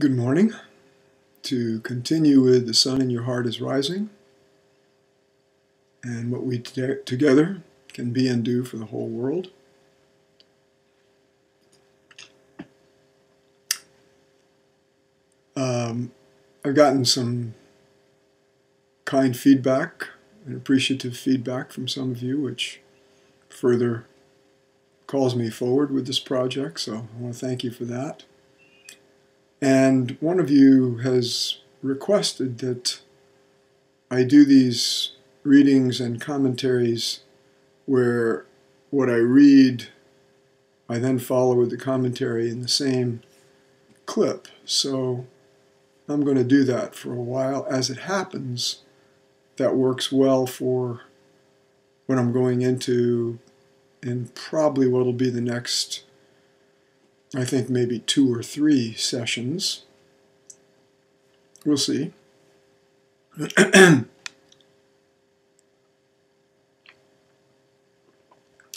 Good morning. To continue with The Sun in Your Heart is Rising and what we together can be and do for the whole world. I've gotten some kind feedback and appreciative feedback from some of you, which further calls me forward with this project, so I want to thank you for that. And one of you has requested that I do these readings and commentaries where what I read, I then follow with the commentary in the same clip. So I'm going to do that for a while. As it happens, that works well for what I'm going into and probably what will be the next, I think maybe 2 or 3 sessions. We'll see. And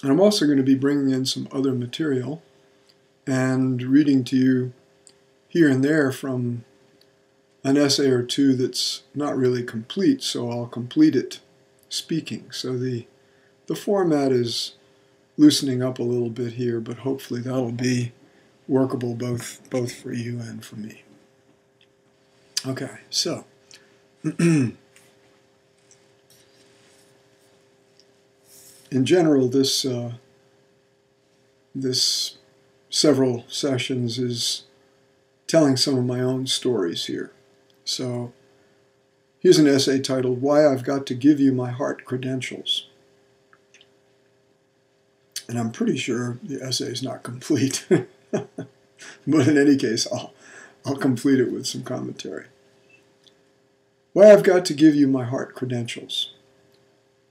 I'm also going to be bringing in some other material and reading to you here and there from an essay or two that's not really complete, so I'll complete it speaking. So the format is loosening up a little bit here, but hopefully that'll be workable both for you and for me. Okay, so in general, this several sessions is telling some of my own stories here. So here's an essay titled "Why I've Got to Give You My Heart Credentials." And I'm pretty sure the essay is not complete. But in any case, I'll complete it with some commentary. Why I've got to give you my heart credentials.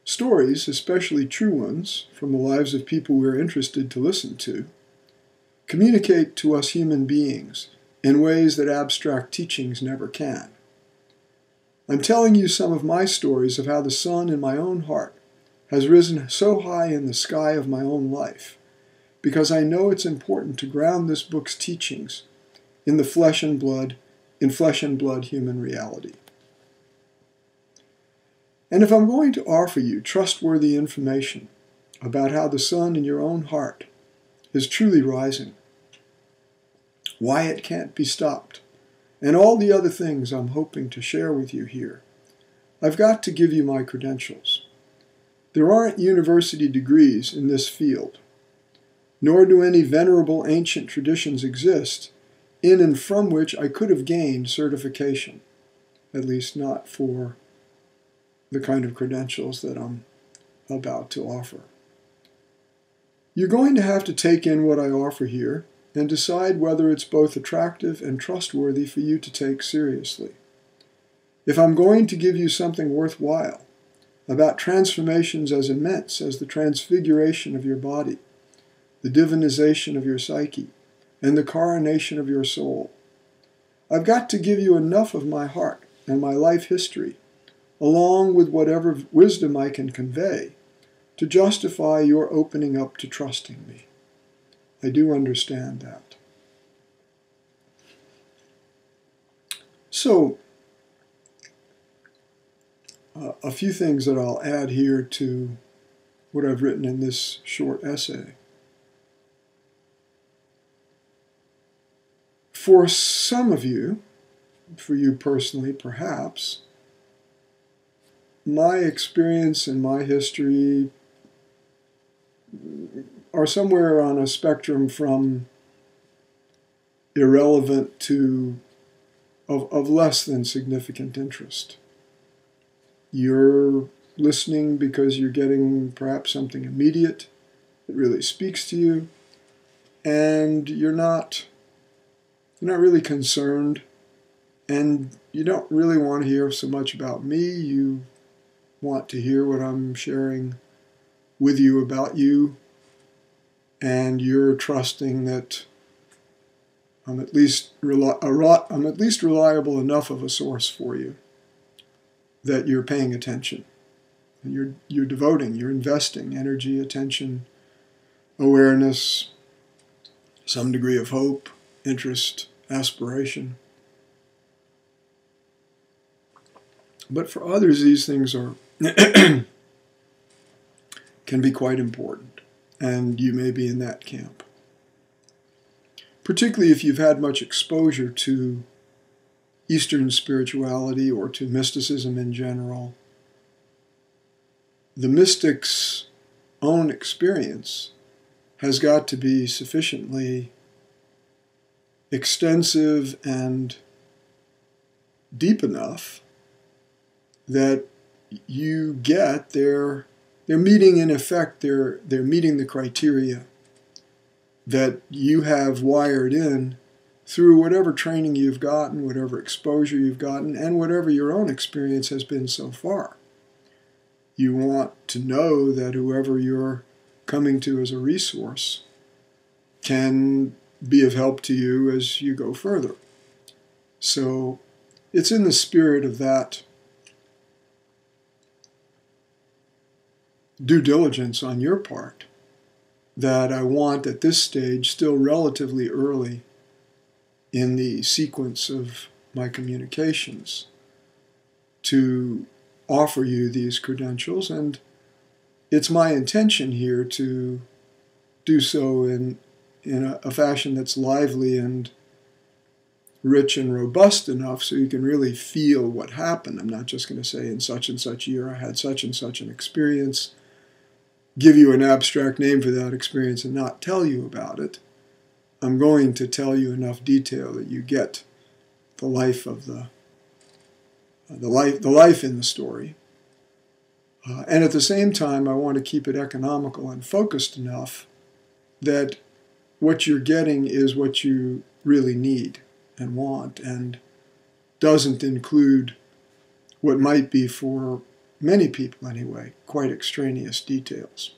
Stories, especially true ones, from the lives of people we're interested to listen to, communicate to us human beings in ways that abstract teachings never can. I'm telling you some of my stories of how the sun in my own heart has risen so high in the sky of my own life, because I know it's important to ground this book's teachings in flesh and blood human reality. And if I'm going to offer you trustworthy information about how the sun in your own heart is truly rising, why it can't be stopped, and all the other things I'm hoping to share with you here, I've got to give you my credentials. There aren't university degrees in this field, nor do any venerable ancient traditions exist in and from which I could have gained certification, at least not for the kind of credentials that I'm about to offer. You're going to have to take in what I offer here and decide whether it's both attractive and trustworthy for you to take seriously. If I'm going to give you something worthwhile about transformations as immense as the transfiguration of your body, the divinization of your psyche, and the coronation of your soul, I've got to give you enough of my heart and my life history, along with whatever wisdom I can convey, to justify your opening up to trusting me. I do understand that. So, a few things that I'll add here to what I've written in this short essay. For some of you, for you personally perhaps, my experience and my history are somewhere on a spectrum from irrelevant to of less than significant interest. You're listening because you're getting perhaps something immediate that really speaks to you, and you're not really concerned, and you don't really want to hear so much about me. You want to hear what I'm sharing with you about you, and you're trusting that I'm at least reliable enough of a source for you that you're paying attention, and you're devoting, you're investing energy, attention, awareness, some degree of hope, interest, aspiration But for others, these things are can be quite important, and you may be in that camp. Particularly if you've had much exposure to Eastern spirituality or to mysticism in general. The mystic's own experience has got to be sufficiently extensive and deep enough that you get they're meeting, in effect, they're meeting the criteria that you have wired in through whatever training you've gotten, whatever exposure you've gotten, and whatever your own experience has been so far. You want to know that whoever you're coming to as a resource can be of help to you as you go further. So it's in the spirit of that due diligence on your part that I want at this stage, still relatively early in the sequence of my communications, to offer you these credentials. And it's my intention here to do so in a fashion that's lively and rich and robust enough so you can really feel what happened. I'm not just going to say in such and such year I had such and such an experience, give you an abstract name for that experience and not tell you about it. I'm going to tell you enough detail that you get the life of the life in the story. And at the same time, I want to keep it economical and focused enough that what you're getting is what you really need and want, and doesn't include what might be, for many people anyway, quite extraneous details.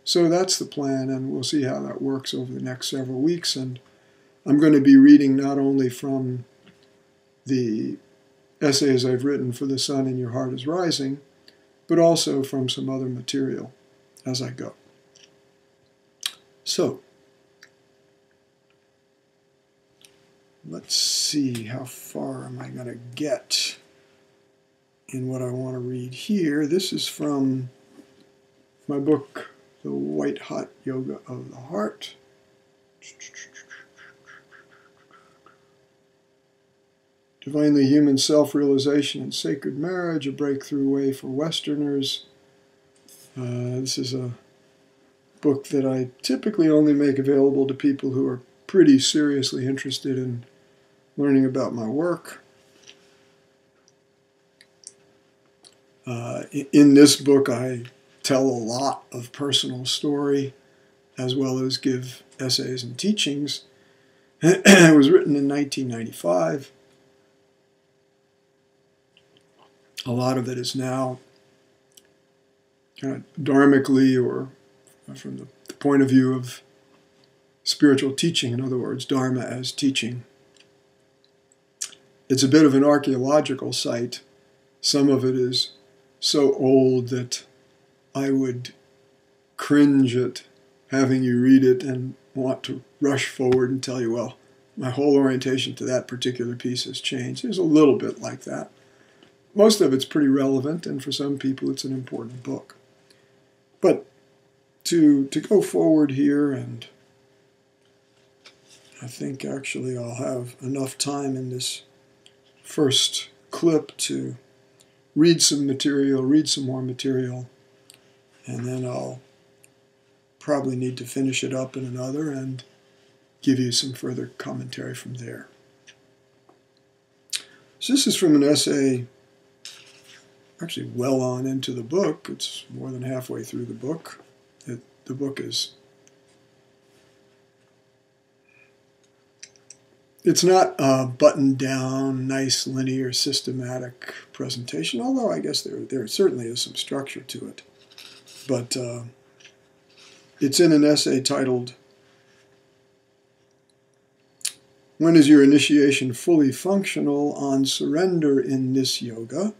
So that's the plan, and we'll see how that works over the next several weeks. And I'm going to be reading not only from the essays I've written for The Sun in Your Heart is Rising, but also from some other material as I go. So, let's see, how far am I going to get in what I want to read here. This is from my book, The White Hot Yoga of the Heart. Divinely Human Self-Realization and Sacred Marriage, a Breakthrough Way for Westerners. This is a book that I typically only make available to people who are pretty seriously interested in learning about my work. In this book, I tell a lot of personal story, as well as give essays and teachings. It was written in 1995. A lot of it is now kind of dharmically, or from the point of view of spiritual teaching, in other words, Dharma as teaching. It's a bit of an archaeological site. Some of it is so old that I would cringe at having you read it and want to rush forward and tell you, well, my whole orientation to that particular piece has changed. There's a little bit like that. Most of it's pretty relevant, and for some people it's an important book. But to go forward here, and I think actually I'll have enough time in this first clip to read some material, read some more material, and then I'll probably need to finish it up in another and give you some further commentary from there. So this is from an essay, actually well on into the book. It's more than halfway through the book. The book is, it's not a buttoned down, nice, linear, systematic presentation, although I guess there certainly is some structure to it. But it's in an essay titled, "When is your initiation fully functional on surrender in this yoga?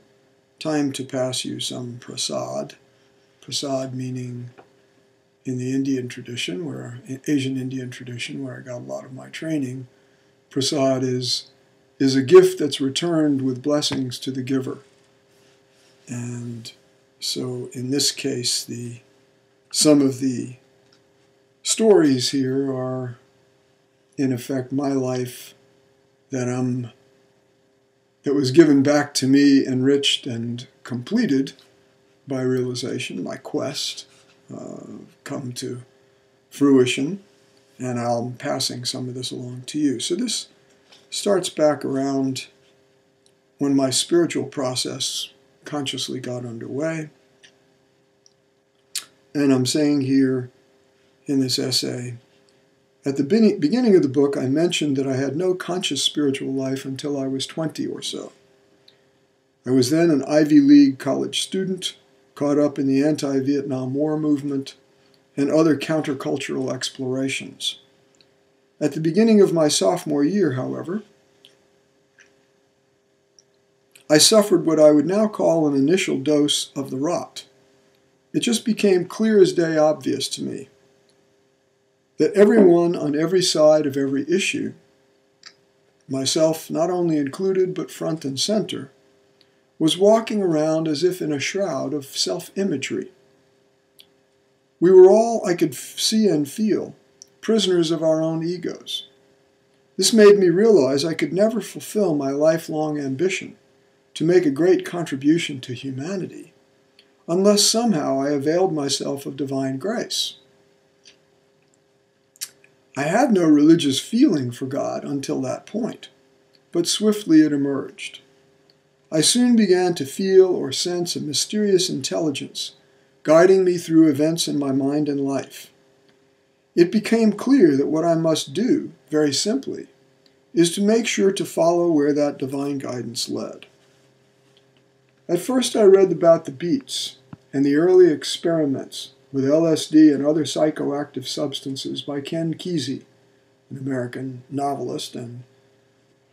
Time to pass you some prasad." Prasad meaning, in the Indian tradition, Asian Indian tradition, where I got a lot of my training, prasad is a gift that's returned with blessings to the giver. And so in this case, some of the stories here are, in effect, my life that was given back to me, enriched and completed by realization, my quest come to fruition, and I'm passing some of this along to you. So this starts back around when my spiritual process consciously got underway. And I'm saying here in this essay, at the beginning of the book, I mentioned that I had no conscious spiritual life until I was 20 or so. I was then an Ivy League college student, caught up in the anti-Vietnam War movement and other countercultural explorations. At the beginning of my sophomore year, however, I suffered what I would now call an initial dose of the rot. It just became clear as day obvious to me that everyone on every side of every issue, myself not only included but front and center, was walking around as if in a shroud of self-imagery. We were all, I could see and feel, prisoners of our own egos. This made me realize I could never fulfill my lifelong ambition to make a great contribution to humanity unless somehow I availed myself of divine grace. I had no religious feeling for God until that point, but swiftly it emerged. I soon began to feel or sense a mysterious intelligence guiding me through events in my mind and life. It became clear that what I must do, very simply, is to make sure to follow where that divine guidance led. At first I read about the beats and the early experiments with LSD and other psychoactive substances by Ken Kesey, an American novelist and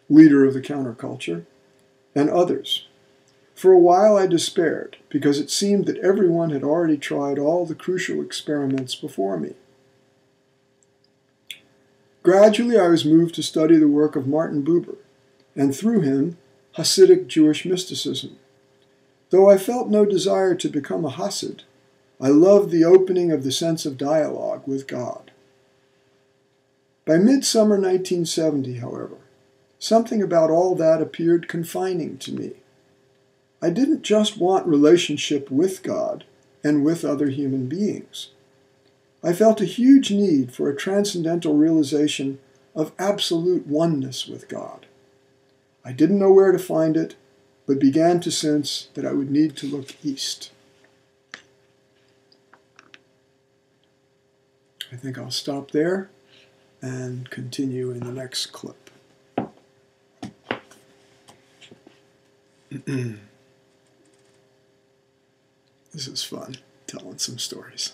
leader of the counterculture, and others. For a while I despaired, because it seemed that everyone had already tried all the crucial experiments before me. Gradually I was moved to study the work of Martin Buber, and through him, Hasidic Jewish mysticism. Though I felt no desire to become a Hasid, I loved the opening of the sense of dialogue with God. By midsummer 1970, however, something about all that appeared confining to me. I didn't just want relationship with God and with other human beings. I felt a huge need for a transcendental realization of absolute oneness with God. I didn't know where to find it, but began to sense that I would need to look east. I think I'll stop there and continue in the next clip. This is fun, telling some stories.